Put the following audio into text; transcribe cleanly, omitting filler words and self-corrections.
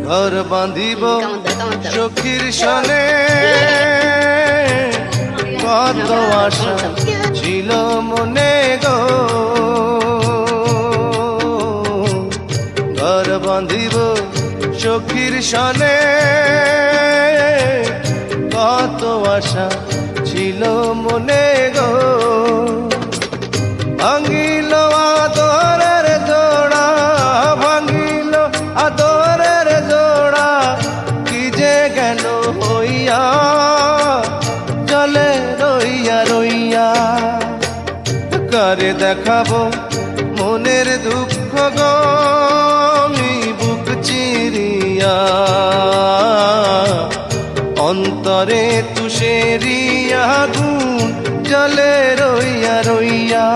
ঘর বাঁধিব সখীর সনে, কত আশা ছিল মনে গো। ঘর বাঁধিব সখীর সনে, কত আশা ছিল মনে গো। ভাঙিল আদরের জোড়া, ভাঙিল আদরের জোড়া, কি যে গেল হইয়া জলে রইয়া রইয়া। কারে দেখাবো মনের দুঃখ গো আমি বুক চিরিয়া, অন্তরে তুষেরিয়া আগুন জলে রইয়া রইয়া।